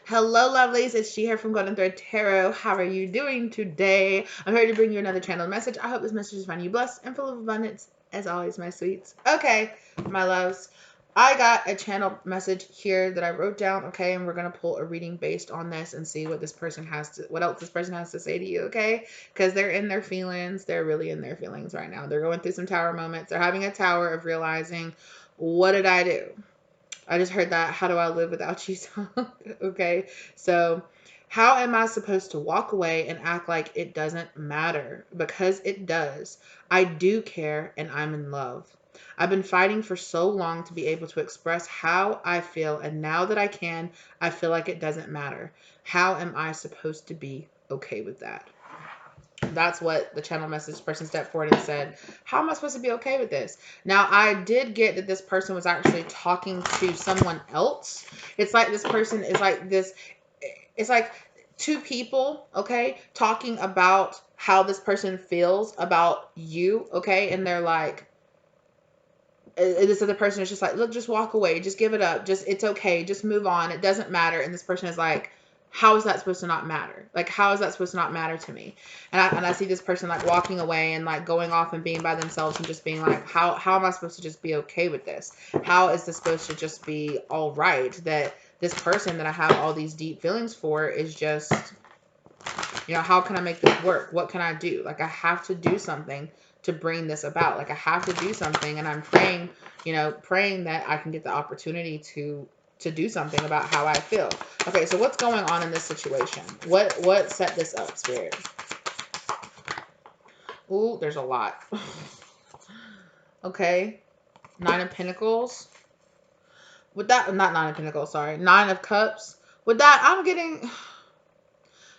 Hello, lovelies. It's She here from Golden Thread Tarot. How are you doing today? I'm here to bring you another channel message. I hope this message is finding you blessed and full of abundance, as always, my sweets. Okay, my loves. I got a channel message here that I wrote down, okay, and we're gonna pull a reading based on this and see what what else this person has to say to you, okay? Because they're in their feelings. They're really in their feelings right now. They're going through some tower moments. They're having a tower of realizing, what did I do? I just heard that. How do I live without you song? Okay. So, how am I supposed to walk away and act like it doesn't matter? Because it does. I do care and I'm in love. I've been fighting for so long to be able to express how I feel, and now that I can, I feel like it doesn't matter. How am I supposed to be okay with that? That's what the channel message person stepped forward and said. How am I supposed to be okay with this? Now, I did get that this person was actually talking to someone else. It's like this person is like this. It's like two people, okay, talking about how this person feels about you, okay? And they're like, this other person is just like, look, just walk away. Just give it up. Just, it's okay. Just move on. It doesn't matter. And this person is like, how is that supposed to not matter? Like, how is that supposed to not matter to me? And I see this person like walking away and like going off and being by themselves and just being like, how am I supposed to just be okay with this? How is this supposed to just be all right that this person that I have all these deep feelings for is just, how can I make this work? What can I do? Like, I have to do something to bring this about. Like, I have to do something, and I'm praying, praying that I can get the opportunity to do something about how I feel. Okay, so what's going on in this situation? What set this up, Spirit? Ooh, there's a lot. Okay. 9 of Pentacles. With that, not 9 of Pentacles, sorry. 9 of Cups. With that, I'm getting...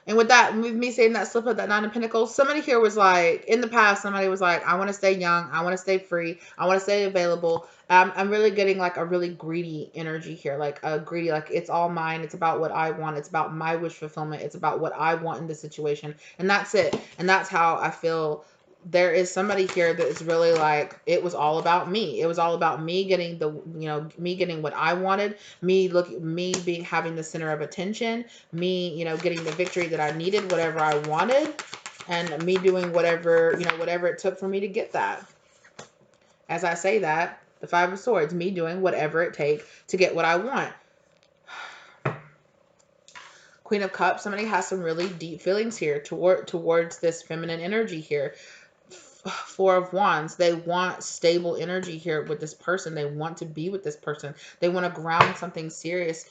And with that, with me saying that slip of that 9 of Pentacles, somebody here was like, in the past, somebody was like, I want to stay young. I want to stay free. I want to stay available. I'm really getting like a really greedy energy here. Like a greedy, like it's all mine. It's about what I want. It's about my wish fulfillment. It's about what I want in this situation. And that's it. And that's how I feel. There is somebody here that is really like, it was all about me. It was all about me getting me getting what I wanted, me being having the center of attention, me, getting the victory that I needed, whatever I wanted, and me doing whatever, whatever it took for me to get that. As I say that, the 5 of Swords, me doing whatever it takes to get what I want. Queen of Cups, somebody has some really deep feelings here towards this feminine energy here. 4 of Wands, they want stable energy here with this person. They want to be with this person. They want to ground something serious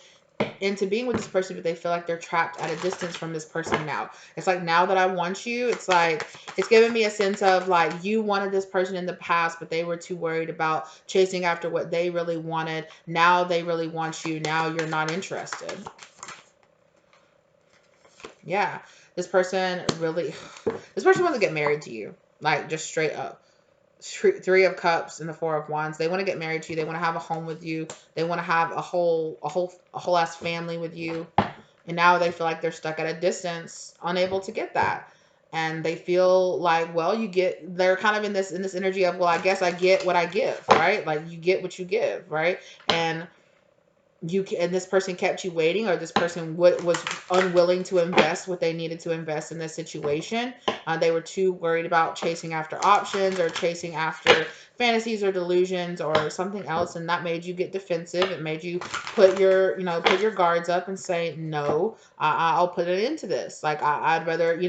into being with this person, but they feel like they're trapped at a distance from this person now. It's like, now that I want you, it's like, it's giving me a sense of like, you wanted this person in the past, but they were too worried about chasing after what they really wanted. Now they really want you. Now you're not interested. Yeah. This person wants to get married to you. Like, just straight up. 3 of Cups and the 4 of Wands. They want to get married to you. They want to have a home with you. They want to have a whole ass family with you. And now they feel like they're stuck at a distance, unable to get that. And they feel like, well, they're kind of in this energy of, well, I guess I get what I give, right? Like, you get what you give, right? And this person kept you waiting, or this person was unwilling to invest what they needed to invest in this situation. They were too worried about chasing after options or chasing after fantasies or delusions or something else, and that made you get defensive. It made you put your guards up and say, no, I'll put it into this. Like, I'd rather,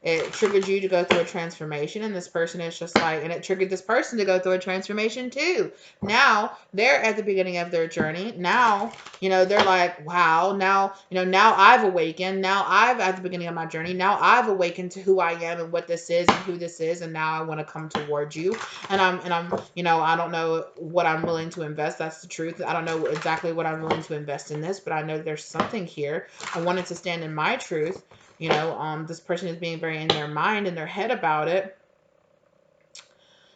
it triggered you to go through a transformation, and this person is just like, and it triggered this person to go through a transformation too. Now they're at the beginning of their journey. Now, they're like, wow, now, now I've awakened. Now I've at the beginning of my journey. Now I've awakened to who I am and what this is and who this is. And now I want to come towards you. And I'm, I don't know what I'm willing to invest. That's the truth. I don't know exactly what I'm willing to invest in this, but I know there's something here. I wanted to stand in my truth. This person is being very in their mind, in their head about it.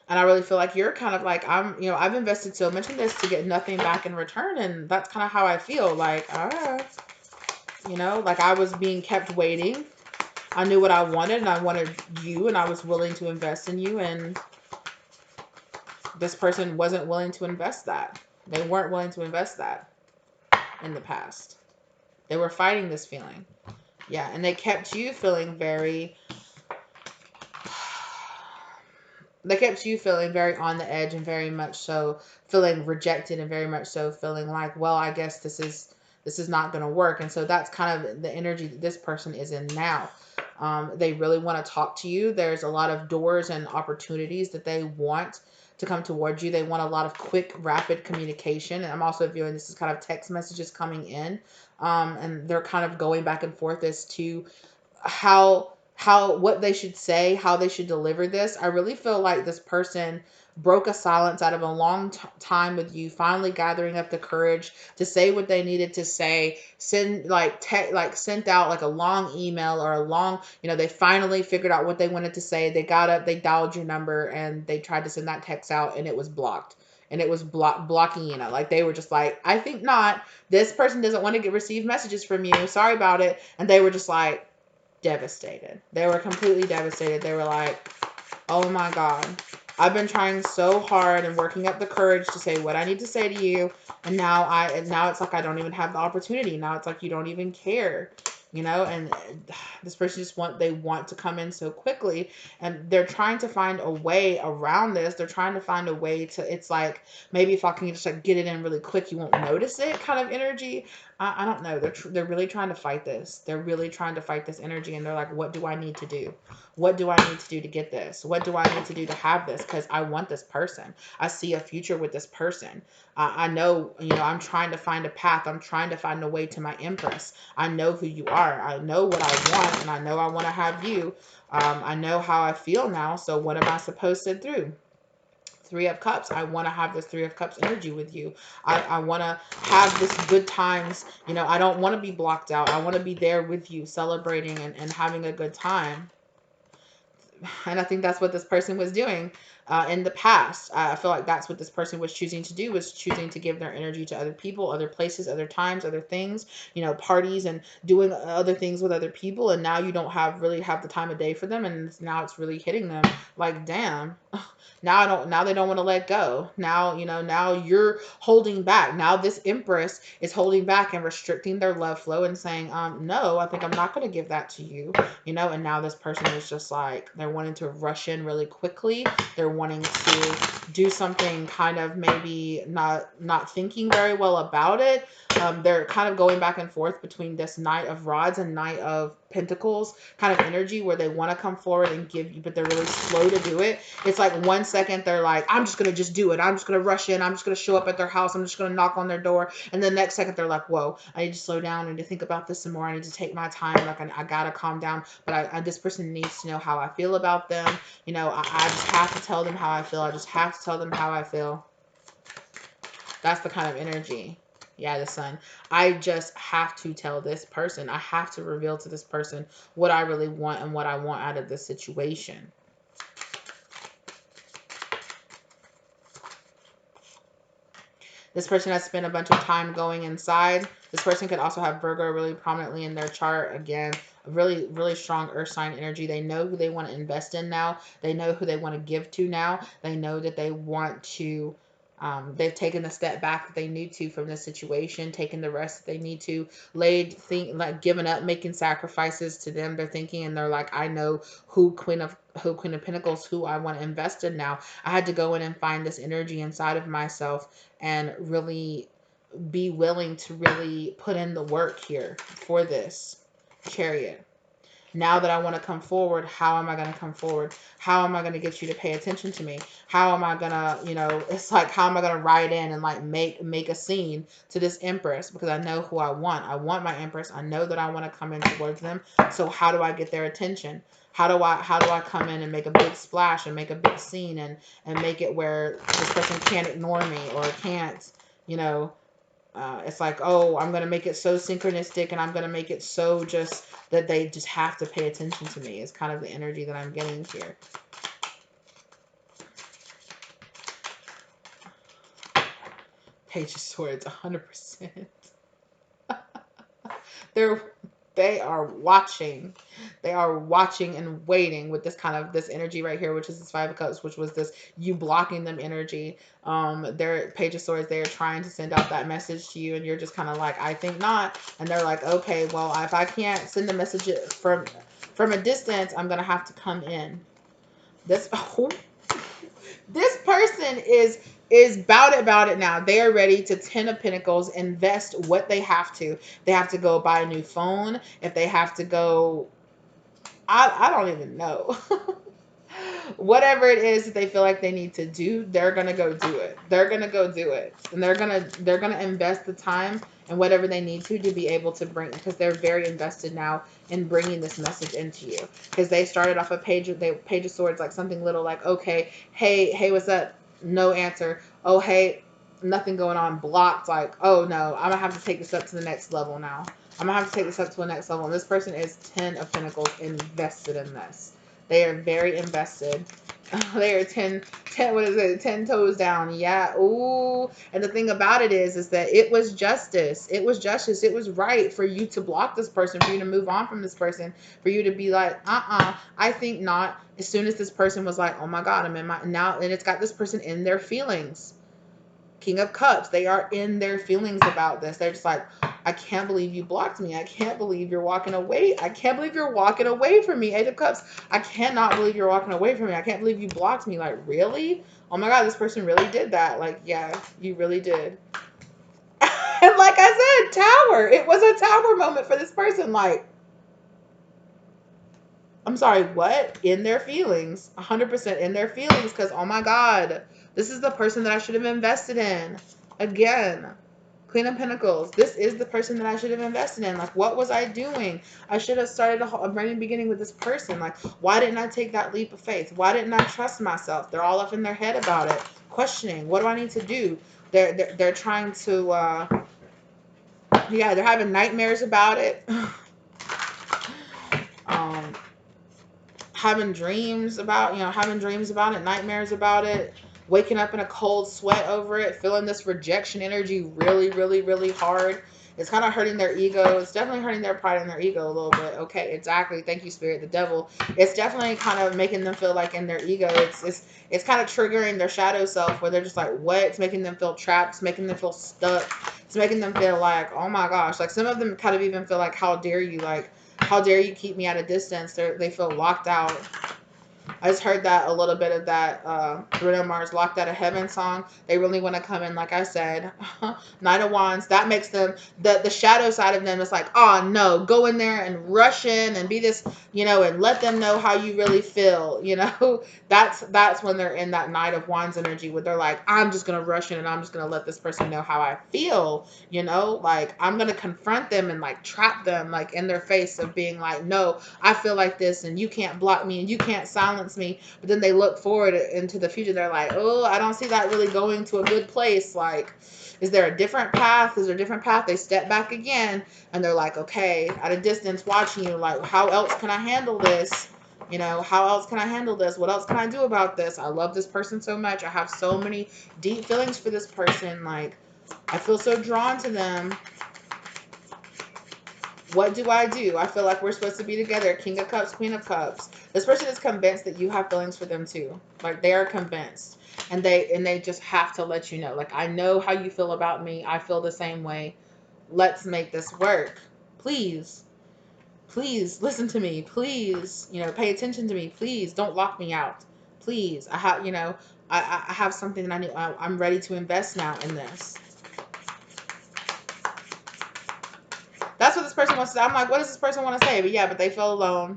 And I really feel like you're kind of like, I've invested so much in this to get nothing back in return. And that's kind of how I feel. Like, like I was being kept waiting. I knew what I wanted, and I wanted you, and I was willing to invest in you. And this person wasn't willing to invest that. They weren't willing to invest that in the past. They were fighting this feeling. Yeah, and they kept you feeling very they kept you feeling very on the edge and very much so feeling rejected and very much so feeling like, well, I guess this is not going to work. And so that's kind of the energy that this person is in now. They really want to talk to you. There's a lot of doors and opportunities that they want to come towards you. They want a lot of quick, rapid communication. And I'm also viewing this as kind of text messages coming in. And they're kind of going back and forth as to what they should say, how they should deliver this. I really feel like this person broke a silence out of a long time with you, finally gathering up the courage to say what they needed to say, send sent out like a long email or a long, they finally figured out what they wanted to say. They got up, they dialed your number, and they tried to send that text out, and it was blocked. And it was blocking, like they were just like, I think not. This person doesn't want to receive messages from you. Sorry about it. And they were just like, devastated. They were completely devastated. They were like, oh my God, I've been trying so hard and working up the courage to say what I need to say to you. And now it's like I don't even have the opportunity. Now it's like you don't even care. And this person they want to come in so quickly, and they're trying to find a way around this. They're trying to find a way to, it's like, maybe if I can just like get it in really quick, you won't notice it kind of energy. I don't know. They're really trying to fight this. They're really trying to fight this energy. And they're like, what do I need to do? What do I need to do to get this? What do I need to do to have this? Because I want this person. I see a future with this person. I know, I'm trying to find a path. I'm trying to find a way to my empress. I know who you are. I know what I want, and I know I want to have you. I know how I feel now. So what am I supposed to do? Three of Cups. I want to have this Three of Cups energy with you. I want to have this good times. I don't want to be blocked out. I want to be there with you, celebrating and having a good time. And I think that's what this person was doing in the past. I feel like that's what this person was choosing to do, was choosing to give their energy to other people, other places, other times, other things, parties and doing other things with other people. And now you don't really have the time of day for them. And now it's really hitting them like, damn, now they don't want to let go. Now, now you're holding back. Now this empress is holding back and restricting their love flow and saying, no, I think I'm not going to give that to you. And now this person is just like, they're wanting to rush in really quickly. They're wanting to do something kind of maybe not thinking very well about it. They're kind of going back and forth between this Knight of Rods and Knight of Pentacles kind of energy, where they want to come forward and give you, but they're really slow to do it. It's like 1 second they're like, I'm just going to just do it. I'm just going to rush in. I'm just going to show up at their house. I'm just going to knock on their door. And the next second they're like, whoa, I need to slow down. I need to think about this some more. I need to take my time. Like I got to calm down. But this person needs to know how I feel about them. I just have to tell them how I feel. I just have to tell them how I feel. That's the kind of energy. Yeah, the Sun. I just have to tell this person. I have to reveal to this person what I really want and what I want out of this situation. This person has spent a bunch of time going inside. This person could also have Virgo really prominently in their chart. Again, a really, really strong earth sign energy. They know who they want to invest in now. They know who they want to give to now. They know that they want to, they've taken the step back that they need to from this situation, taken the rest that they need to, giving up, making sacrifices to them. They're thinking, and they're like, I know who Queen of Pentacles, who I want to invest in now. I had to go in and find this energy inside of myself and really be willing to really put in the work here for this. Chariot. Now that I want to come forward, how am I going to come forward? How am I going to get you to pay attention to me? How am I going to, it's like, how am I going to ride in and like make a scene to this empress? Because I know who I want. I want my empress. I know that I want to come in towards them. So how do I get their attention? How do I come in and make a big splash and make a big scene and make it where this person can't ignore me or can't, it's like, oh, I'm going to make it so synchronistic and I'm going to make it so just that they just have to pay attention to me. It's kind of the energy that I'm getting here. Page of Swords, 100%. They are watching. They are watching and waiting with this kind of this energy right here, which is this Five of Cups, which was this you blocking them energy. Their Page of Swords, they're trying to send out that message to you, and you're just kind of like, I think not. And they're like, okay, well, if I can't send the message from a distance, I'm gonna have to come in. This oh, this person is about it now. They are ready to Ten of Pentacles, invest what they have to. They have to go buy a new phone. If they have to go, I don't even know. Whatever it is that they feel like they need to do, they're gonna go do it. They're gonna go do it, and they're gonna invest the time and whatever they need to be able to bring, because they're very invested now in bringing this message into you. Because they started off a Page of Swords, like something little, like, okay, hey, what's up? No answer. Oh, hey, nothing going on. Blocked. Like, oh no, I'm gonna have to take this up to the next level now. I'm gonna have to take this up to the next level. And this person is 10 of Pentacles, invested in this. They are very invested. They are 10, what is it? 10 toes down. Yeah. Ooh. And the thing about it is that it was justice. It was justice. It was right for you to block this person, for you to move on from this person, for you to be like, I think not. As soon as this person was like, oh my God, I'm in my, now, and it's got this person in their feelings. King of Cups, they are in their feelings about this. They're just like, I can't believe you blocked me. I can't believe you're walking away. I can't believe you're walking away from me. Eight of Cups, I cannot believe you're walking away from me. I can't believe you blocked me. Like, really? Oh my God, this person really did that. Like, yeah, you really did. And like I said, tower. It was a tower moment for this person. Like, I'm sorry, what? In their feelings. 100% in their feelings, because, oh my God, this is the person that I should have invested in. Again, Queen of Pentacles. This is the person that I should have invested in. Like, what was I doing? I should have started a brand new beginning with this person. Like, why didn't I take that leap of faith? Why didn't I trust myself? They're all up in their head about it, questioning, what do I need to do? They're trying to, yeah, they're having nightmares about it. um, having dreams about, having dreams about it, nightmares about it, waking up in a cold sweat over it, feeling this rejection energy really, really, really hard. It's kind of hurting their ego. It's definitely hurting their pride and their ego a little bit. Okay, exactly. Thank you, Spirit. The devil. It's definitely kind of making them feel like in their ego. It's kind of triggering their shadow self, where they're just like, what? It's making them feel trapped. It's making them feel stuck. It's making them feel like, oh my gosh. Like, some of them kind of even feel like, how dare you? Like, how dare you keep me at a distance? They feel locked out. I just heard that a little bit of that Bruno Mars Locked Out of Heaven song. They really want to come in, like I said. Knight of Wands, that makes them, the shadow side of them is like, oh no, go in there and rush in and be this, and let them know how you really feel, That's when they're in that Knight of Wands energy, where they're like, I'm just going to rush in and I'm just going to let this person know how I feel, like, I'm going to confront them and like trap them like in their face of being like, no, I feel like this and you can't block me and you can't silence me. But then they look forward into the future. They're like, oh, I don't see that really going to a good place. Like, is there a different path? Is there a different path? They step back again and they're like, okay, at a distance watching you, like, how else can I handle this? How else can I handle this? What else can I do about this? I love this person so much. I have so many deep feelings for this person. Like, I feel so drawn to them. What do? I feel like we're supposed to be together. King of Cups, Queen of Cups. This person is convinced that you have feelings for them too. Like, they are convinced. And they just have to let you know. Like, I know how you feel about me. I feel the same way. Let's make this work. Please. Please listen to me. Please, pay attention to me. Please don't lock me out. Please. I have, I have something that I need. I'm ready to invest now in this. That's what this person wants to say. I'm like, what does this person want to say? But yeah, but they feel alone.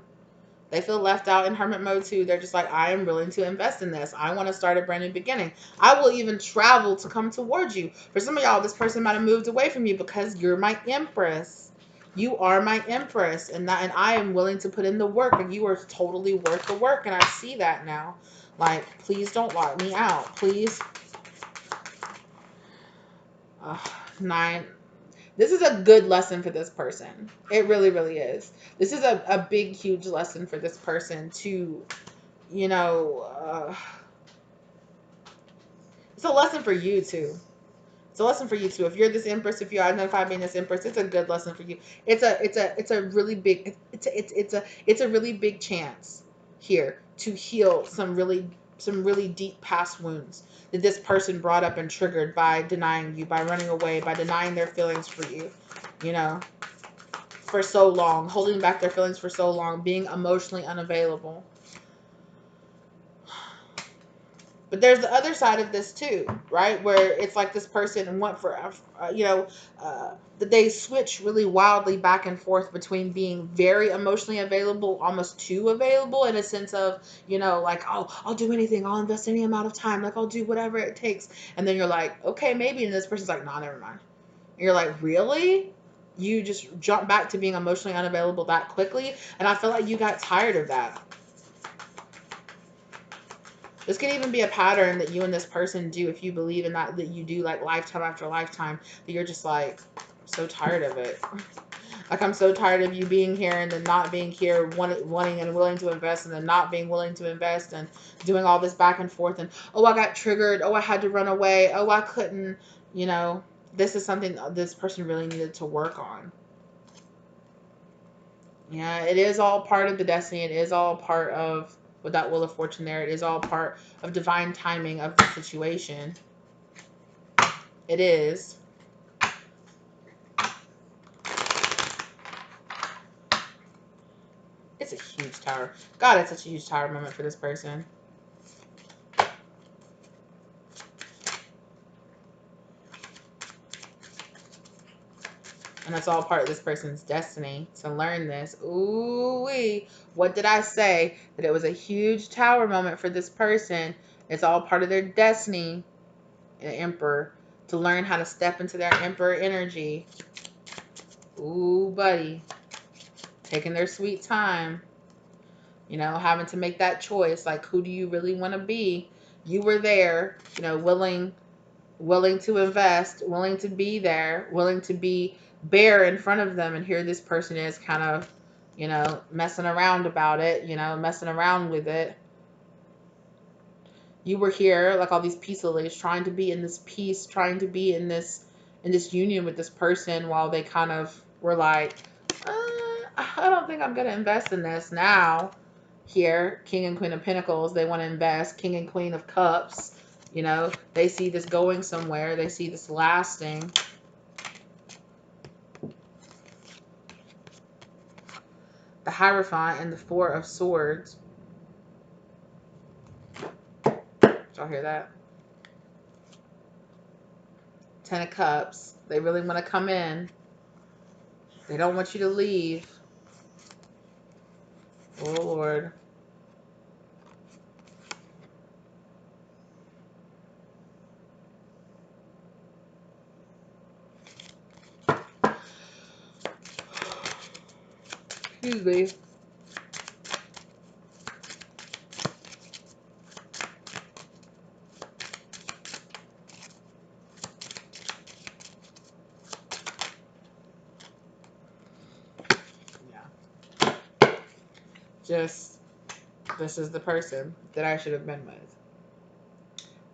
They feel left out in hermit mode too. They're just like, I am willing to invest in this. I want to start a brand new beginning. I will even travel to come towards you. For some of y'all, this person might have moved away from you because you're my empress. You are my empress. And I am willing to put in the work. And you are totally worth the work. And I see that now. Like, please don't lock me out. Please. 9. This is a good lesson for this person. It really, really is. This is a big, huge lesson for this person to, it's a lesson for you too. It's a lesson for you too. If you're this Empress, if you identify being this Empress, it's a good lesson for you. It's a really big it's a really big chance here to heal some really deep past wounds that this person brought up and triggered by denying you, by running away, by denying their feelings for you, you know, for so long, holding back their feelings for so long, being emotionally unavailable. But there's the other side of this too, right? Where it's like this person went for, that they switch really wildly back and forth between being very emotionally available, almost too available, in a sense of, like, oh, I'll do anything, I'll invest any amount of time, like I'll do whatever it takes. And then you're like, okay, maybe. And this person's like, nah, never mind. And you're like, really? You just jump back to being emotionally unavailable that quickly? And I feel like you got tired of that. This can even be a pattern that you and this person do if you believe in that you do like lifetime after lifetime, that you're just like, I'm so tired of it. Like, I'm so tired of you being here and then not being here, wanting and willing to invest, and then not being willing to invest, and doing all this back and forth, and, oh, I got triggered, oh, I had to run away, oh, I couldn't, this is something this person really needed to work on. Yeah, it is all part of the destiny. It is all part of, with that Wheel of Fortune there, it is all part of divine timing of the situation. It is. It's a huge tower. God, it's such a huge tower moment for this person. And that's all part of this person's destiny, to learn this. Ooh-wee. What did I say? That it was a huge tower moment for this person. It's all part of their destiny, the Emperor, to learn how to step into their Emperor energy. Ooh, buddy. Taking their sweet time. Having to make that choice. Like, who do you really want to be? You were there, willing to invest, willing to be there, willing to be bare in front of them. And here this person is kind of, messing around about it, messing around with it. You were here, like all these peace lilies, trying to be in this peace, trying to be in this union with this person, while they kind of were like, I don't think I'm going to invest in this now. Here, King and Queen of Pentacles, they want to invest. King and Queen of Cups, they see this going somewhere. They see this lasting. The Hierophant and the Four of Swords. Did y'all hear that? Ten of Cups. They really want to come in. They don't want you to leave. Oh, Lord. Excuse me. Yeah. Just, this is the person that I should have been with.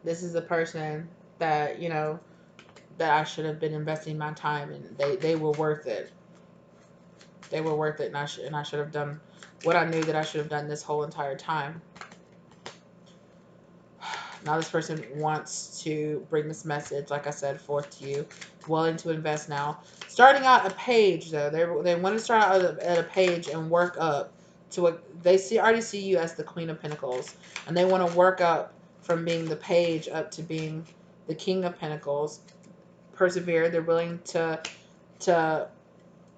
This is the person that, that I should have been investing my time in. They were worth it. They were worth it, and I should have done what I knew that I should have done this whole entire time. Now this person wants to bring this message, like I said, forth to you. Willing to invest now. Starting out a page, though. They want to start out at a page and work up to what they already see you as the Queen of Pentacles. And they want to work up from being the page up to being the King of Pentacles. Persevere. They're willing to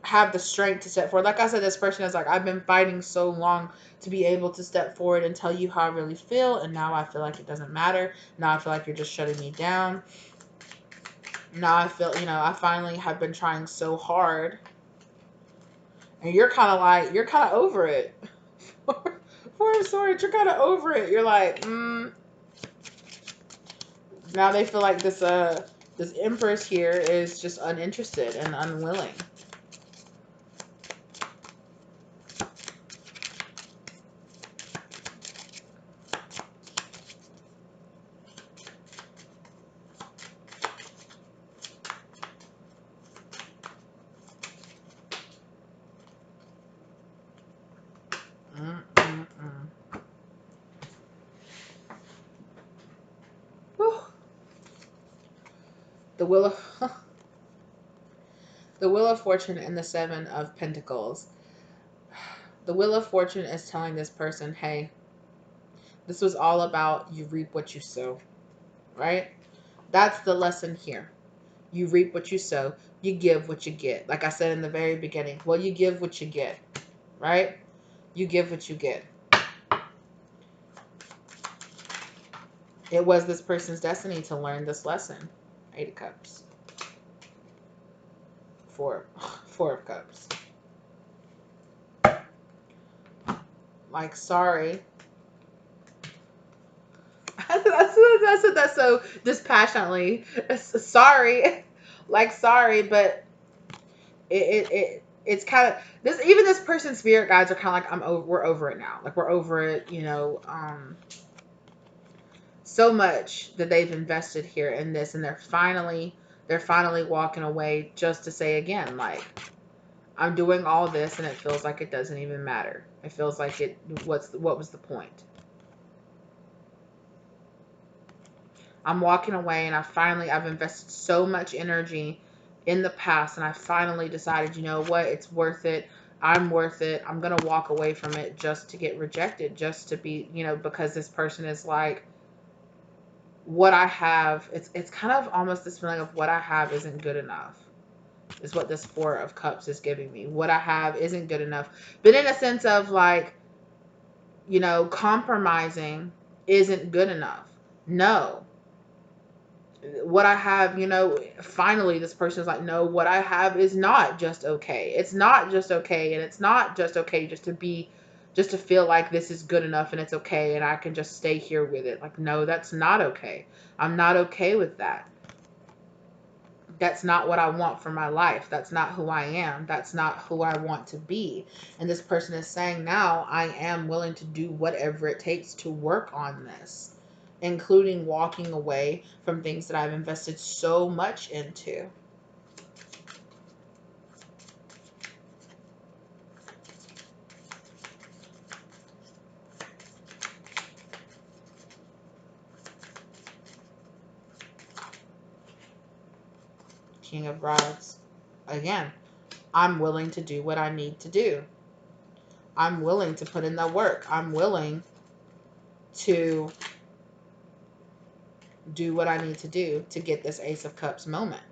have the strength to step forward. Like I said, this person is like, I've been fighting so long to be able to step forward and tell you how I really feel, and now I feel like it doesn't matter. Now I feel like you're just shutting me down. Now I feel, I finally have been trying so hard, and you're kind of over it. Four of Swords, you're kind of over it. You're like, Now they feel like this Empress here is just uninterested and unwilling. Whew. The Wheel of the Wheel of Fortune and the Seven of Pentacles. The Wheel of Fortune is telling this person, hey, this was all about you reap what you sow, right? That's the lesson here. You reap what you sow. You give what you get. Like I said in the very beginning, well, you give what you get, right? You give what you get. It was this person's destiny to learn this lesson. 8 of Cups. Four of Cups. Like, sorry. I said that so dispassionately. Sorry. Like, sorry, but it's kind of this. Even this person's spirit guides are kind of like, we're over it now. Like, we're over it, you know. So much that they've invested here in this, and they're finally walking away just to say again, like, I'm doing all this and it feels like it doesn't even matter. It feels like what was the point? I'm walking away, and I've invested so much energy in the past, and I finally decided, you know what, it's worth it. I'm worth it. I'm going to walk away from it just to get rejected, just to be, you know, because this person is like, what I have, it's kind of almost this feeling of what I have isn't good enough, is what this Four of Cups is giving me. What I have isn't good enough. But in a sense of like, you know, compromising isn't good enough. No. What I have, you know, finally this person is like, no, what I have is not just okay. It's not just okay. And it's not just okay just to feel like this is good enough and it's okay and I can just stay here with it. Like, no, that's not okay. I'm not okay with that. That's not what I want for my life. That's not who I am. That's not who I want to be. And this person is saying now, I am willing to do whatever it takes to work on this, including walking away from things that I've invested so much into. King of Rods. Again, I'm willing to do what I need to do. I'm willing to put in the work. I'm willing to do what I need to do to get this Ace of Cups moment.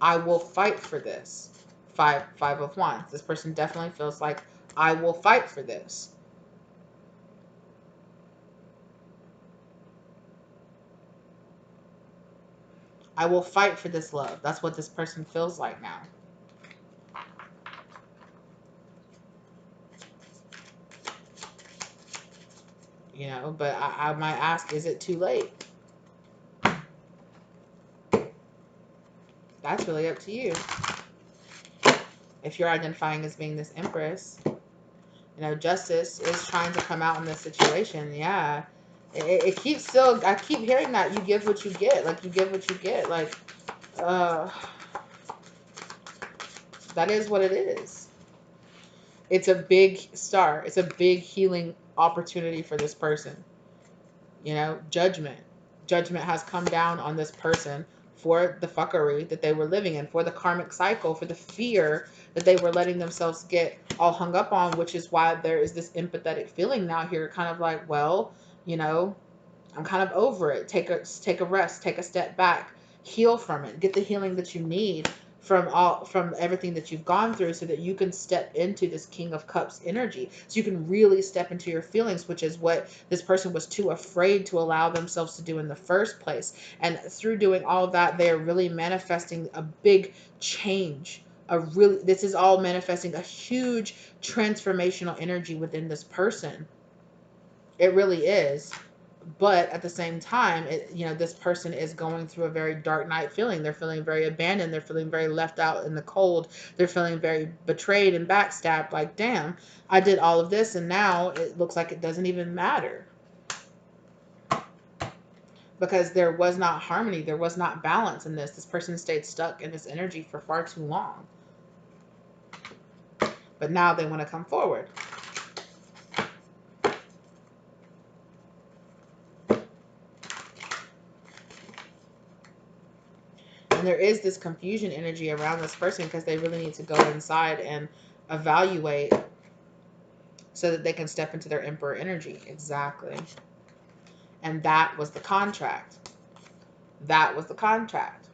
I will fight for this. Five of Wands. This person definitely feels like, I will fight for this. I will fight for this love. That's what this person feels like now. You know, but I might ask, is it too late? That's really up to you. If you're identifying as being this Empress, you know, justice is trying to come out in this situation. Yeah. It keeps still, I keep hearing that you give what you get. Like, you give what you get. Like, that is what it is. It's a big start. It's a big healing opportunity for this person. You know, judgment. Judgment has come down on this person for the fuckery that they were living in, for the karmic cycle, for the fear that they were letting themselves get all hung up on, which is why there is this empathetic feeling now here, kind of like, well, you know, I'm kind of over it. Take a rest, take a step back, heal from it, get the healing that you need from everything that you've gone through, so that you can step into this King of Cups energy, so you can really step into your feelings, which is what this person was too afraid to allow themselves to do in the first place. And through doing all of that, they are really manifesting a big change. This is all manifesting a huge transformational energy within this person. It really is. But at the same time, you know, this person is going through a very dark night feeling. They're feeling very abandoned. They're feeling very left out in the cold. They're feeling very betrayed and backstabbed. Like, damn, I did all of this and now it looks like it doesn't even matter. Because there was not harmony. There was not balance in this. This person stayed stuck in this energy for far too long. But now they want to come forward. And there is this confusion energy around this person because they really need to go inside and evaluate so that they can step into their Emperor energy. Exactly. And that was the contract. That was the contract.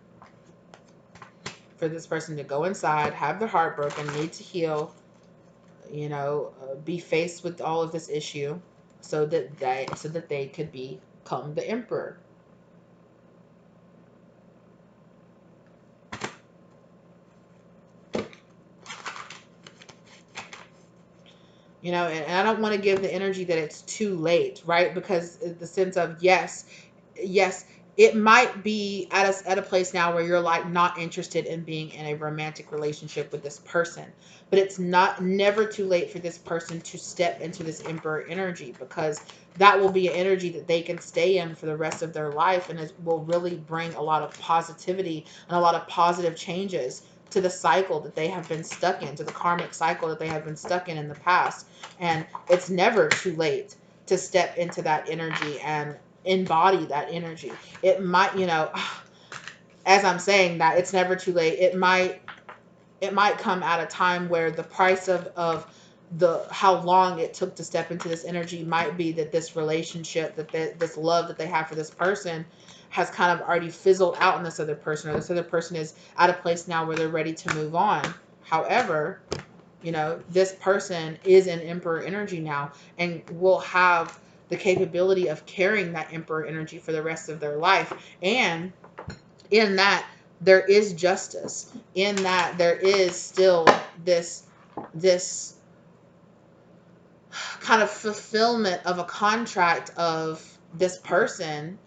For this person to go inside, have their heart broken, need to heal, be faced with all of this issue so that they could become the Emperor. And I don't want to give the energy that it's too late, right? Because the sense of yes, it might be at a place now where you're like not interested in being in a romantic relationship with this person, but it's never too late for this person to step into this Emperor energy, because that will be an energy that they can stay in for the rest of their life, and it will really bring a lot of positivity and a lot of positive changes to the cycle that they have been stuck in, to the karmic cycle that they have been stuck in the past. And it's never too late to step into that energy and embody that energy. It might, as I'm saying that, it's never too late. It might come at a time where the price of the how long it took to step into this energy might be that this relationship, this love that they have for this person has kind of already fizzled out in this other person, or this other person is at a place now where they're ready to move on. However, this person is an Emperor energy now and will have the capability of carrying that Emperor energy for the rest of their life. And in that, there is justice. In that, there is still this kind of fulfillment of a contract of this person,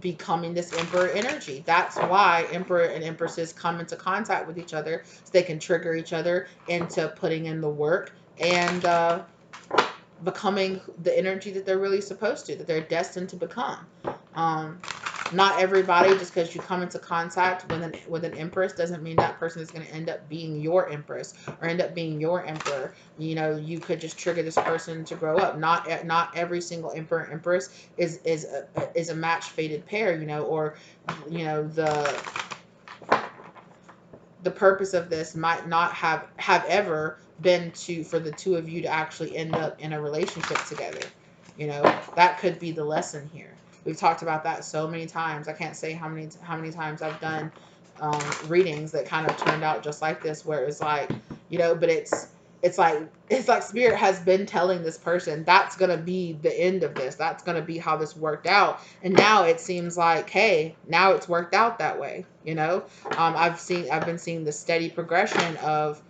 becoming this Emperor energy. That's why Emperor and Empresses come into contact with each other, so they can trigger each other into putting in the work and becoming the energy that they're really supposed to, that they're destined to become. Not everybody, just because you come into contact with an Empress, doesn't mean that person is going to end up being your Empress or end up being your Emperor. You could just trigger this person to grow up. Not every single Emperor Empress is a match fated pair. Or the purpose of this might not have ever been for the two of you to actually end up in a relationship together. That could be the lesson here. We've talked about that so many times. I can't say how many times I've done readings that kind of turned out just like this, where it's like, but it's like Spirit has been telling this person that's gonna be the end of this. That's gonna be how this worked out, and now it seems like, hey, now it's worked out that way. I've been seeing the steady progression of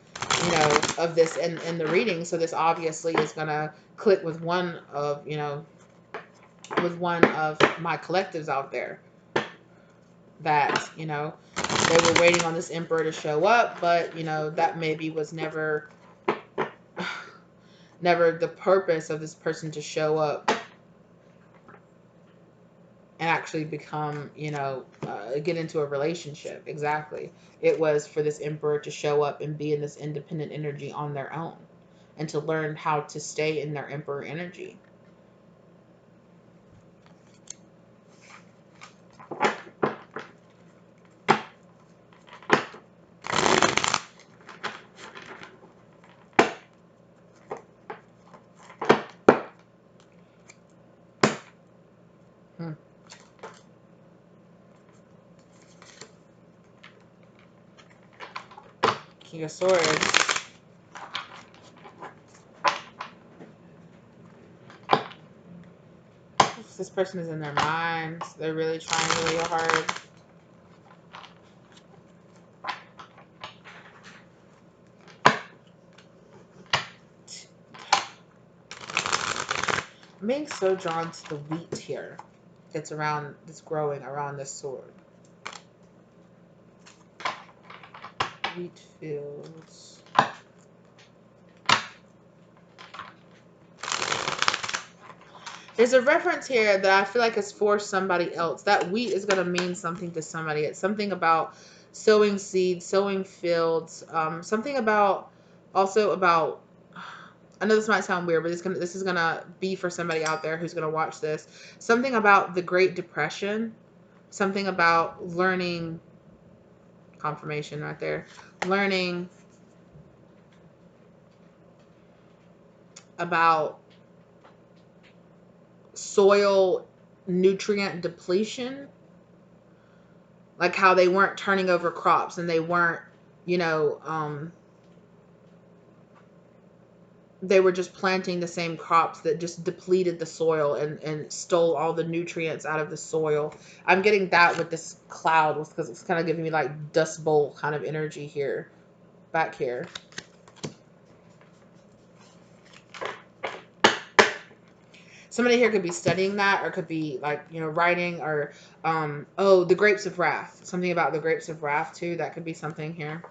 of this in the reading. So this obviously is gonna click with one of my collectives out there, that they were waiting on this Emperor to show up, but that maybe was never the purpose of this person to show up and actually become, get into a relationship. Exactly. It was for this Emperor to show up and be in this independent energy on their own, and to learn how to stay in their Emperor energy. King of Swords. This person is in their minds. They're really trying really hard. I'm being so drawn to the wheat here. That's growing around this sword. Wheat fields. There's a reference here that I feel like is for somebody else. That wheat is going to mean something to somebody. It's something about sowing seeds, sowing fields. Something about, also about, I know this might sound weird, but this is gonna be for somebody out there who's gonna watch this. Something about the Great Depression. Something about learning confirmation right there. Learning about soil nutrient depletion, like how they weren't turning over crops and they weren't, you know, they were just planting the same crops that just depleted the soil and stole all the nutrients out of the soil. I'm getting that with this cloud because it's kind of giving me like dust bowl kind of energy here, back here. Somebody here could be studying that, or could be like, you know, writing, or oh, the grapes of wrath. Something about the grapes of wrath too. That could be something here.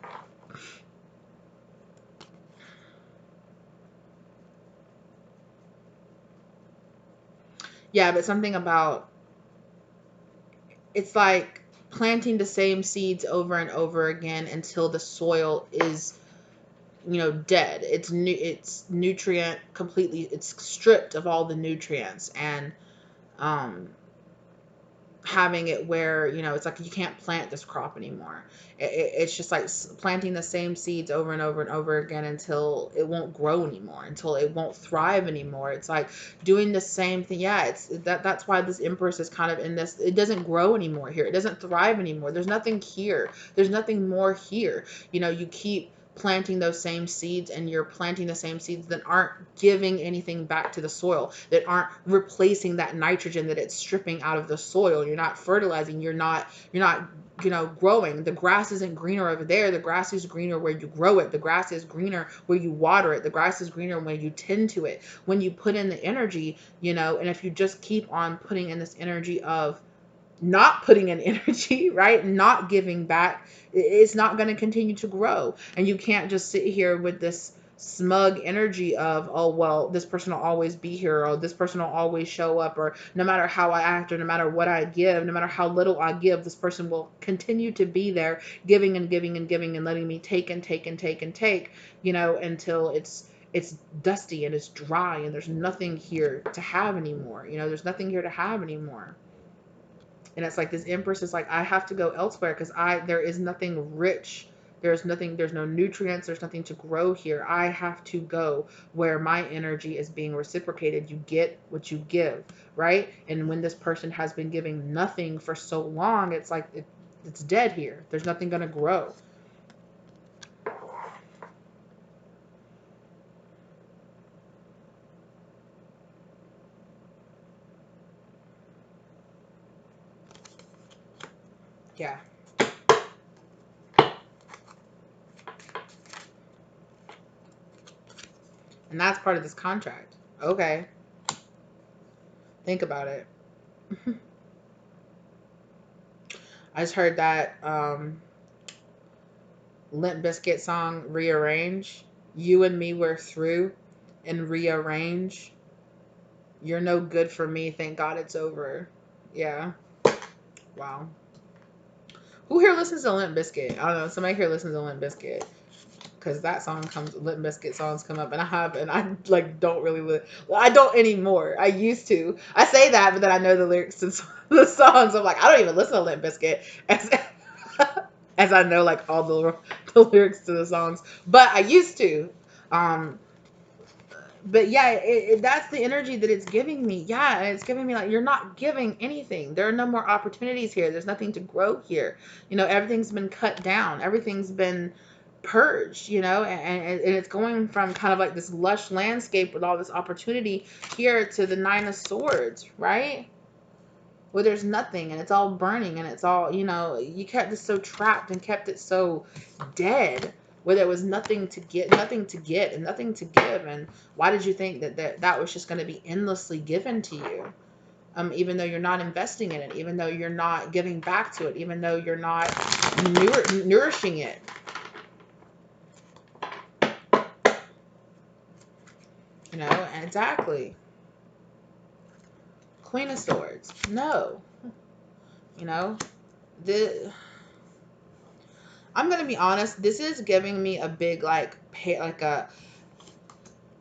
Yeah, but something about, it's like planting the same seeds over and over again until the soil is, you know, dead. It's nutrient completely, it's stripped of all the nutrients, and um having it where, you know, it's like you can't plant this crop anymore. It's just like planting the same seeds over and over and over again until it won't grow anymore, until it won't thrive anymore. It's like doing the same thing. Yeah, that's why this Empress is kind of in this. It doesn't grow anymore here. It doesn't thrive anymore. There's nothing here. There's nothing more here. You know, you keep planting those same seeds, and you're planting the same seeds that aren't giving anything back to the soil, that aren't replacing that nitrogen that it's stripping out of the soil. You're not fertilizing, you're not you know, growing. The grass isn't greener over there. The grass is greener where you grow it. The grass is greener where you water it. The grass is greener when you tend to it, when you put in the energy, you know. And if you just keep on putting in this energy of not putting in energy, right? Not giving back, it's not going to continue to grow. And you can't just sit here with this smug energy of, oh, well, this person will always be here, or this person will always show up, or no matter how I act, or no matter what I give, no matter how little I give, this person will continue to be there, giving and giving and giving, and letting me take and take and take and take, you know, until it's dusty and it's dry and there's nothing here to have anymore. You know, there's nothing here to have anymore. And it's like this Empress is like, I have to go elsewhere because there is nothing rich. There's nothing, there's no nutrients, there's nothing to grow here. I have to go where my energy is being reciprocated. You get what you give, right? And when this person has been giving nothing for so long, it's like it's dead here. There's nothing going to grow. Yeah. And that's part of this contract. Okay. Think about it. I just heard that Limp Bizkit song, Rearrange. You and me were through, and rearrange. You're no good for me. Thank God it's over. Yeah. Wow. Who here listens to Limp Bizkit? I don't know. Somebody here listens to Limp Bizkit. Because that song comes, Limp Bizkit songs come up, and I like don't really, I don't anymore. I used to. I say that, but then I know the lyrics to the songs. I'm like, I don't even listen to Limp Bizkit as, as I know like all the lyrics to the songs. But I used to. Um, but yeah, that's the energy that it's giving me. Yeah, and it's giving me like, you're not giving anything. There are no more opportunities here. There's nothing to grow here. You know, everything's been cut down. Everything's been purged, you know, and it's going from kind of like this lush landscape with all this opportunity here to the Nine of Swords, right? Where there's nothing and it's all burning and it's all, you know, you kept it so trapped and kept it so dead, where there was nothing to get, and nothing to give. And why did you think that was just going to be endlessly given to you? Even though you're not investing in it, even though you're not giving back to it, even though you're not nourishing it. You know, exactly. Queen of Swords. No. You know, I'm gonna be honest. This is giving me a big like a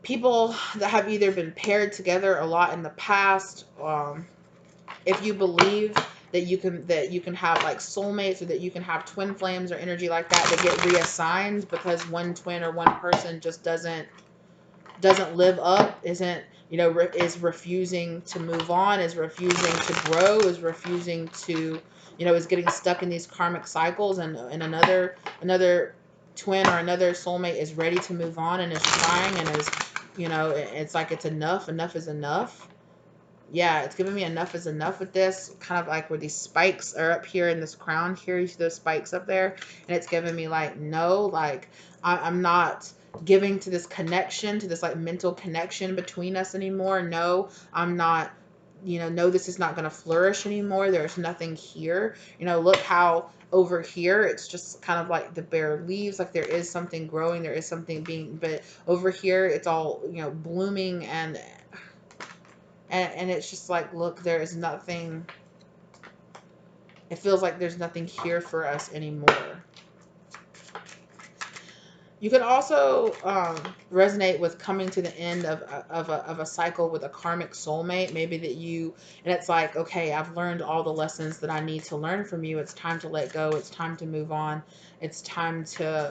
people that have either been paired together a lot in the past. If you believe that you can have like soulmates, or that you can have twin flames or energy like that get reassigned because one twin or one person just doesn't live up, isn't, you know, is refusing to move on, is refusing to grow, is refusing to, you know, is getting stuck in these karmic cycles, and another twin or another soulmate is ready to move on and is trying and is, you know, it's like it's enough is enough. Yeah, it's giving me enough is enough with this, kind of like where these spikes are up here in this crown here. You see those spikes up there? And it's giving me like, no, like I'm not giving to this connection, to this like mental connection between us anymore. No, I'm not, you know, no, this is not going to flourish anymore. There's nothing here. You know, look how over here it's just kind of like the bare leaves, like there is something growing, there is something being, but over here it's all, you know, blooming, and it's just like, look, there is nothing. It feels like there's nothing here for us anymore. You can also resonate with coming to the end of a cycle with a karmic soulmate. Maybe that you, and it's like, okay, I've learned all the lessons that I need to learn from you. It's time to let go. It's time to move on. It's time to,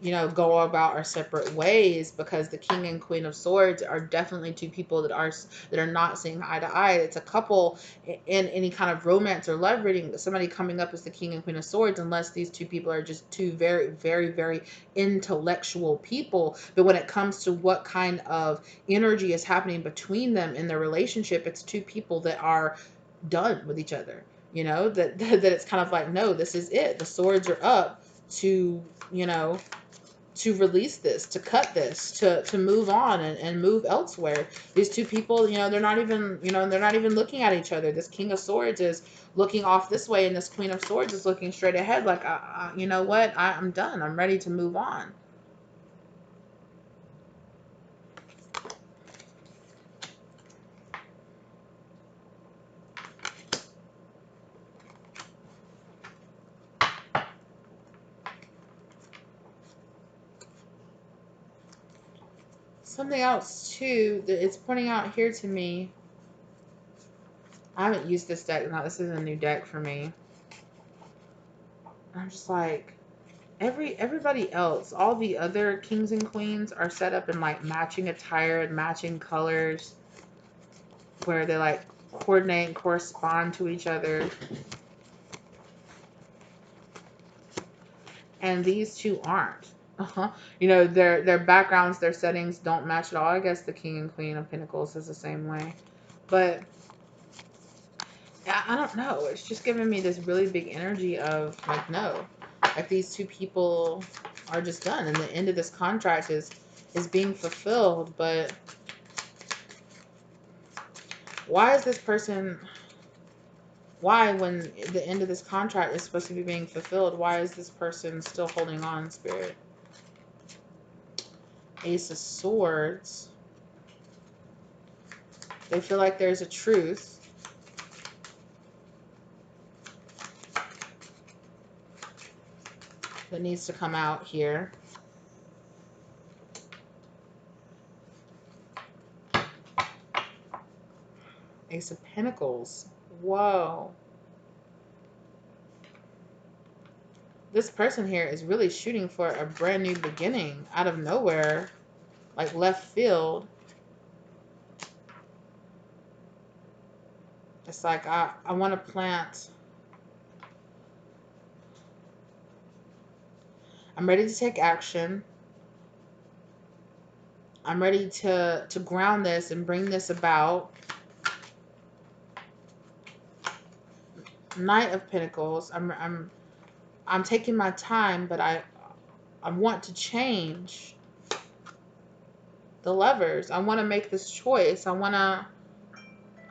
you know, go about our separate ways, because the King and Queen of Swords are definitely two people that are not seeing eye to eye. It's a couple in any kind of romance or love reading, somebody coming up as the King and Queen of Swords, unless these two people are just two very, very, very intellectual people. But when it comes to what kind of energy is happening between them in their relationship, it's two people that are done with each other. You know, that it's kind of like, no, this is it. The swords are up to, you know, to release this, to cut this, to move on and move elsewhere. These two people, you know, they're not even, you know, they're not even looking at each other. This King of Swords is looking off this way, and this Queen of Swords is looking straight ahead like, you know what, I'm done. I'm ready to move on. Something else too that it's pointing out here to me. I haven't used this deck. No, this is a new deck for me. I'm just like, everybody else, all the other kings and queens are set up in like matching attire and matching colors, where they like coordinate and correspond to each other. And these two aren't. You know, their backgrounds, their settings don't match at all. I guess the King and Queen of Pentacles is the same way. But I don't know. It's just giving me this really big energy of like, no. Like these two people are just done, and the end of this contract is being fulfilled. But why is this person, why, when the end of this contract is supposed to be being fulfilled, why is this person still holding on, Spirit? Ace of Swords. They feel like there's a truth that needs to come out here. Ace of Pentacles. Whoa. This person here is really shooting for a brand new beginning out of nowhere, like left field. It's like, I want to plant. I'm ready to take action. I'm ready to ground this and bring this about. Knight of Pentacles. I'm taking my time, but I want to change. The Lovers. I want to make this choice. I want to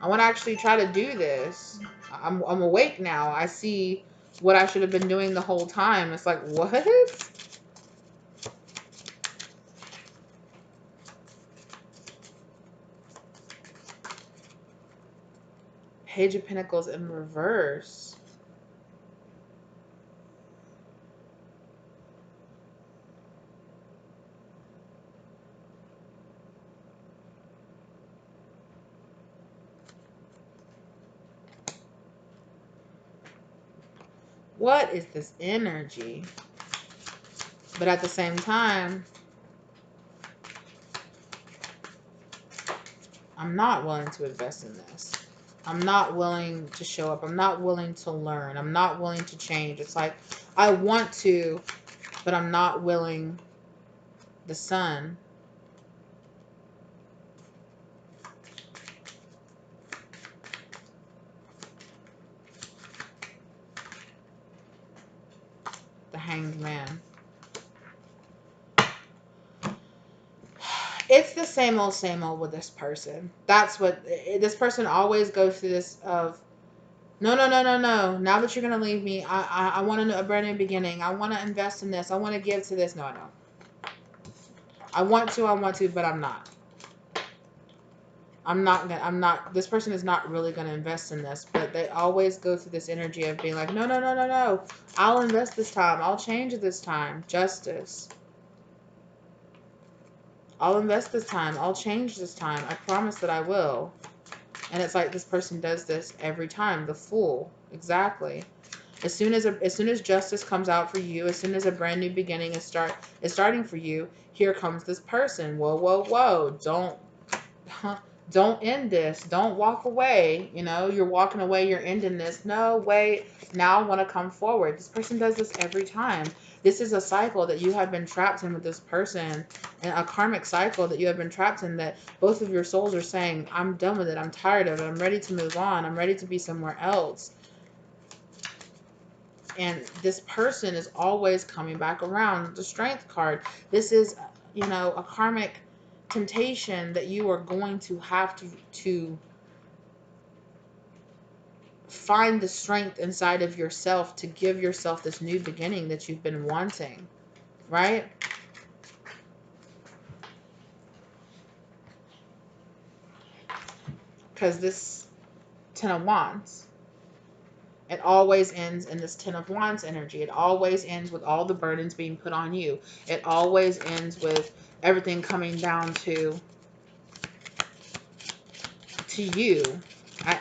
actually try to do this. I'm awake now. I see what I should have been doing the whole time. It's like, what? Page of Pentacles in reverse. What is this energy? But at the same time, I'm not willing to invest in this. I'm not willing to show up. I'm not willing to learn. I'm not willing to change. It's like, I want to, but I'm not willing. The Sun. The Hanged Man. It's the same old with this person. That's what, this person always goes through this of, no, no, no, no, no. Now that you're going to leave me, I want a brand new beginning. I want to invest in this. I want to give to this. No, I don't. I want to, but I'm not. This person is not really going to invest in this, but they always go through this energy of being like, no, no, no, no, no. I'll invest this time. I'll change it this time. Justice. I'll invest this time. I'll change this time. I promise that I will. And it's like this person does this every time. The Fool. Exactly. As soon as justice comes out for you, as soon as a brand new beginning is starting for you, here comes this person. Whoa, whoa, whoa. Don't end this. Don't walk away. You know, you're walking away, you're ending this. No, wait. Now I want to come forward. This person does this every time. This is a cycle that you have been trapped in with this person, and a karmic cycle that you have been trapped in, that both of your souls are saying, I'm done with it. I'm tired of it. I'm ready to move on. I'm ready to be somewhere else. And this person is always coming back around. The Strength card. This is, you know, a karmic temptation that you are going to have to find the strength inside of yourself to give yourself this new beginning that you've been wanting, right? Because this Ten of Wands, it always ends in this Ten of Wands energy. It always ends with all the burdens being put on you. It always ends with everything coming down to you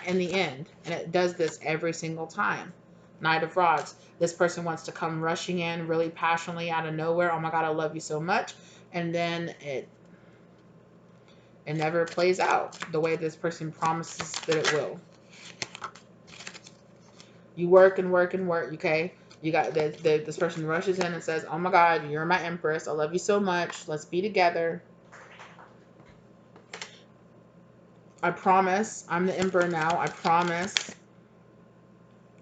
in the end. And it does this every single time. Knight of Rods. This person wants to come rushing in really passionately out of nowhere. Oh my God, I love you so much. And then it never plays out the way this person promises that it will. You work and work and work, okay? You got this person rushes in and says, oh my God, you're my empress. I love you so much. Let's be together. I promise. I'm the emperor now. I promise.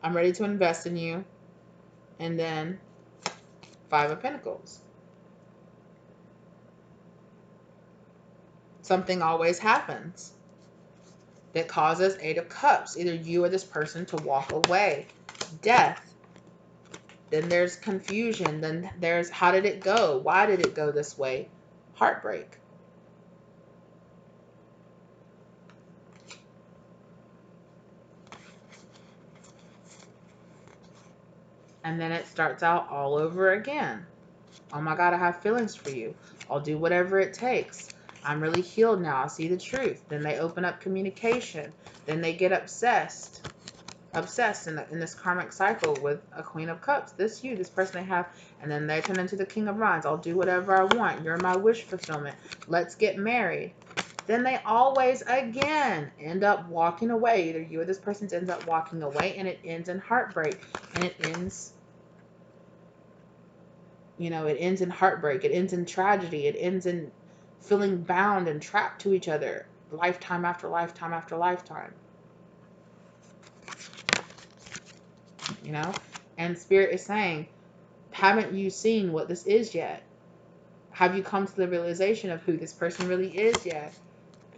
I'm ready to invest in you. And then Five of Pentacles. Something always happens that causes Eight of Cups. Either you or this person to walk away. Death. Then there's confusion. Then there's, how did it go? Why did it go this way? Heartbreak. And then it starts out all over again. Oh my God, I have feelings for you. I'll do whatever it takes. I'm really healed now. I see the truth. Then they open up communication. Then they get obsessed in this karmic cycle with a Queen of Cups. This person they have, and then they turn into the King of Wands. I'll do whatever I want. You're my wish fulfillment. Let's get married. Then they always again end up walking away. Either you or this person ends up walking away, and it ends in heartbreak. And it ends, you know, it ends in heartbreak. It ends in tragedy. It ends in feeling bound and trapped to each other, lifetime after lifetime after lifetime. You know, and Spirit is saying, haven't you seen what this is yet? Have you come to the realization of who this person really is yet?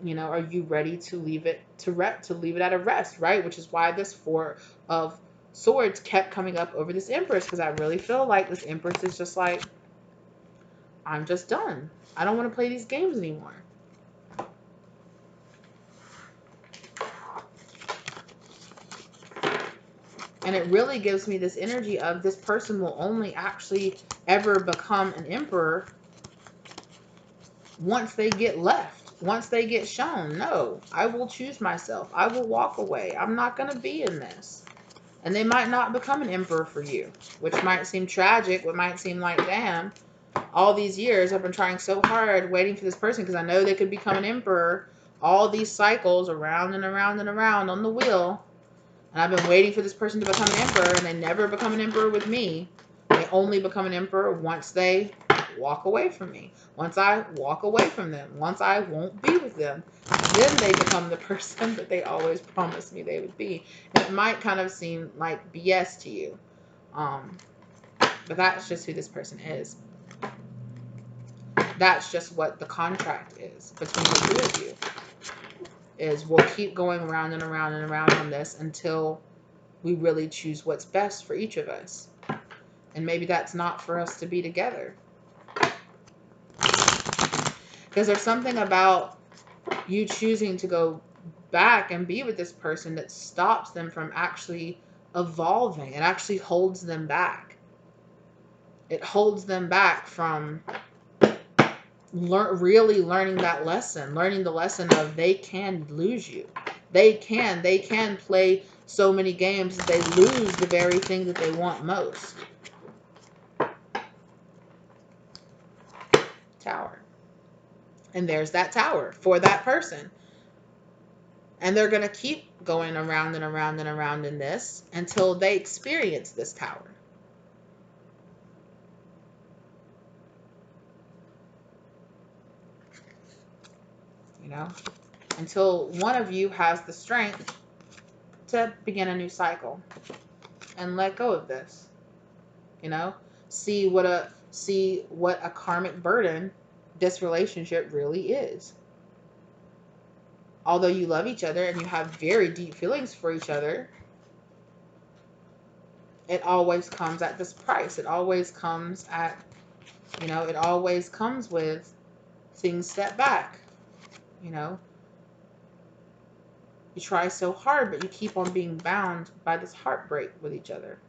You know, are you ready to leave it to leave it at a rest, right? Which is why this Four of Swords kept coming up over this Empress, because I really feel like this Empress is just like, I'm just done. I don't want to play these games anymore. And it really gives me this energy of this person will only actually ever become an emperor once they get left, once they get shown, no, I will choose myself. I will walk away. I'm not going to be in this. And they might not become an emperor for you, which might seem tragic. What might seem like, damn, all these years I've been trying so hard waiting for this person because I know they could become an emperor. All these cycles around and around and around on the wheel. And I've been waiting for this person to become an emperor, and they never become an emperor with me. They only become an emperor once they walk away from me. Once I walk away from them. Once I won't be with them. Then they become the person that they always promised me they would be. And it might kind of seem like BS to you. But that's just who this person is. That's just what the contract is between the two of you. Is we'll keep going around and around and around on this until we really choose what's best for each of us. And maybe that's not for us to be together. Because there's something about you choosing to go back and be with this person that stops them from actually evolving. It actually holds them back. It holds them back from really learning that lesson. Learning the lesson of they can lose you. They can play so many games that they lose the very thing that they want most. Tower. And there's that tower for that person. And they're going to keep going around and around and around in this until they experience this tower. You know? Until one of you has the strength to begin a new cycle and let go of this. You know? See what a karmic burden this relationship really is. Although you love each other and you have very deep feelings for each other, it always comes at this price. It always comes at, it always comes with things step back. You try so hard, but you keep on being bound by this heartbreak with each other.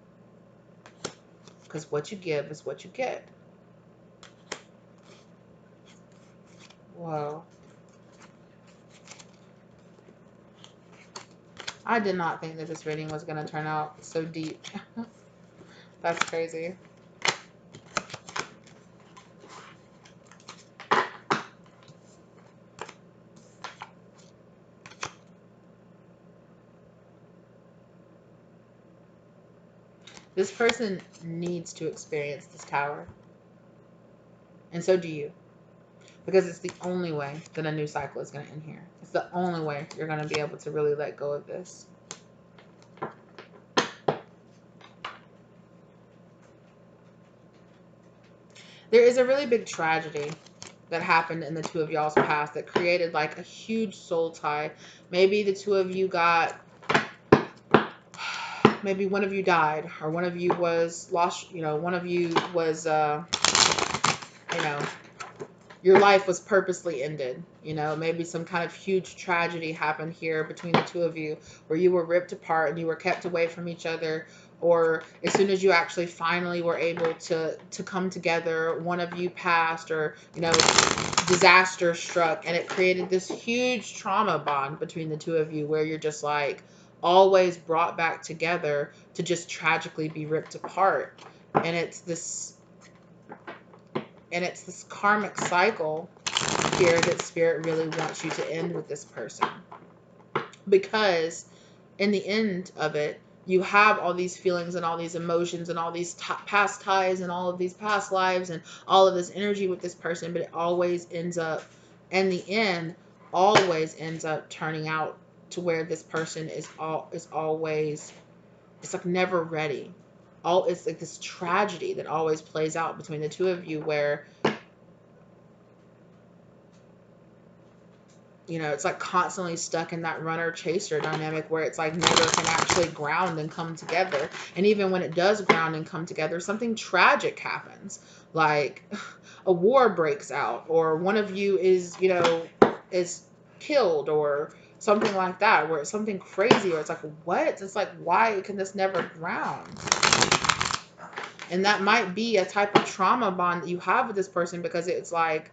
Because what you give is what you get. Whoa. I did not think that this reading was going to turn out so deep. That's crazy. This person needs to experience this tower. And so do you. Because it's the only way that a new cycle is going to end here. It's the only way you're going to be able to really let go of this. There is a really big tragedy that happened in the two of y'all's past that created like a huge soul tie. Maybe the two of you maybe one of you died, or one of you was lost, one of you was, your life was purposely ended. Maybe some kind of huge tragedy happened here between the two of you where you were ripped apart and you were kept away from each other. Or as soon as you actually finally were able to come together, one of you passed, or, disaster struck, and it created this huge trauma bond between the two of you where you're just like always brought back together to just tragically be ripped apart. And it's this karmic cycle here that Spirit really wants you to end with this person. Because in the end of it, you have all these feelings and all these emotions and all these past ties and all of these past lives and all of this energy with this person, but it always ends up, in the end, always ends up turning out to where this person is always, it's like never ready. It's like this tragedy that always plays out between the two of you where, it's like constantly stuck in that runner-chaser dynamic where it's like never can actually ground and come together. And even when it does ground and come together, something tragic happens. Like a war breaks out, or one of you is killed, or something like that, where it's something crazy, or it's like, what? It's like, why can this never ground? And that might be a type of trauma bond that you have with this person, because it's like,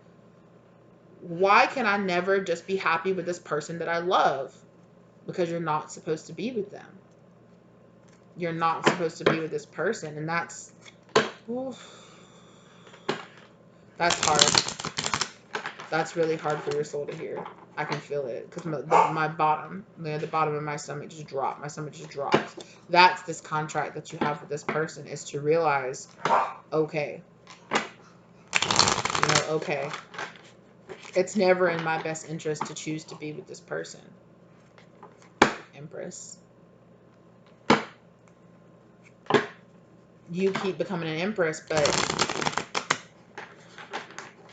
why can I never just be happy with this person that I love? Because you're not supposed to be with them. you're not supposed to be with this person. And that's, oof, that's hard. That's really hard for your soul to hear. I can feel it because my bottom, the bottom of my stomach just dropped. My stomach just dropped. That's this contract that you have with this person, is to realize, okay, okay, it's never in my best interest to choose to be with this person. Empress. You keep becoming an empress, but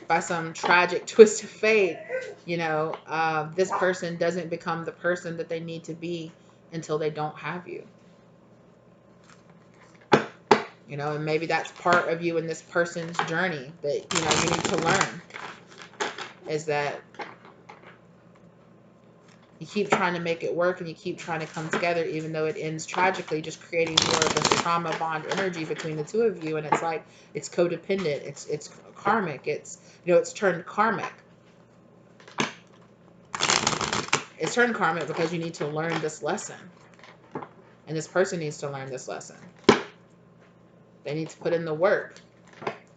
by some tragic twist of fate, this person doesn't become the person that they need to be until they don't have you. And maybe that's part of you in this person's journey that, you need to learn, is that you keep trying to make it work and you keep trying to come together, even though it ends tragically, just creating more of this trauma bond energy between the two of you. And it's like, it's codependent. It's karmic. It's turned karmic. It's turned karmic because you need to learn this lesson. And this person needs to learn this lesson. They need to put in the work.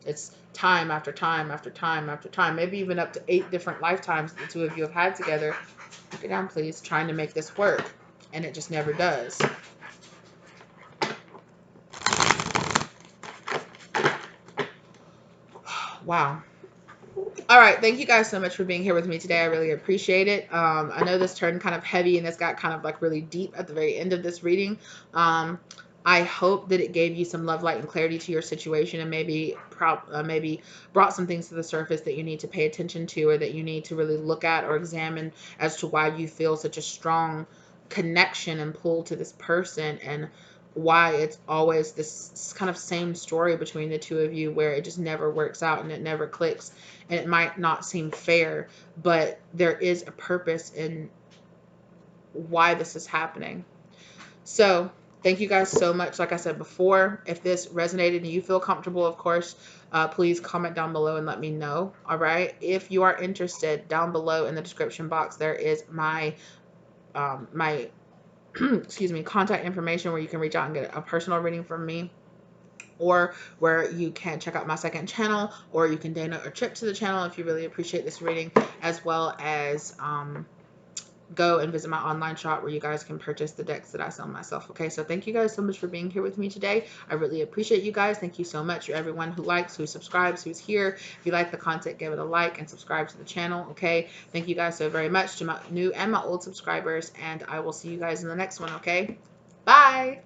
It's time after time after time after time, maybe even up to 8 different lifetimes the two of you have had together. Get down, please. Trying to make this work. And it just never does. Wow. All right. Thank you guys so much for being here with me today. I really appreciate it. I know this turned kind of heavy and this got kind of like really deep at the very end of this reading. I hope that it gave you some love, light, and clarity to your situation, and maybe brought some things to the surface that you need to pay attention to, or that you need to really look at or examine as to why you feel such a strong connection and pull to this person, and why it's always this kind of same story between the two of you where it just never works out and it never clicks, and it might not seem fair, but there is a purpose in why this is happening. So thank you guys so much. Like I said before, if this resonated and you feel comfortable, of course, please comment down below and let me know. All right. If you are interested, down below in the description box, there is my excuse me, contact information where you can reach out and get a personal reading from me, or where you can check out my second channel, or you can donate a trip to the channel if you really appreciate this reading, as well as go and visit my online shop where you guys can purchase the decks that I sell myself. Okay, so thank you guys so much for being here with me today. I really appreciate you guys. Thank you so much for everyone who likes, who subscribes, who's here. If you like the content, give it a like and subscribe to the channel. Okay, thank you guys so very much to my new and my old subscribers, and I will see you guys in the next one. Okay, bye.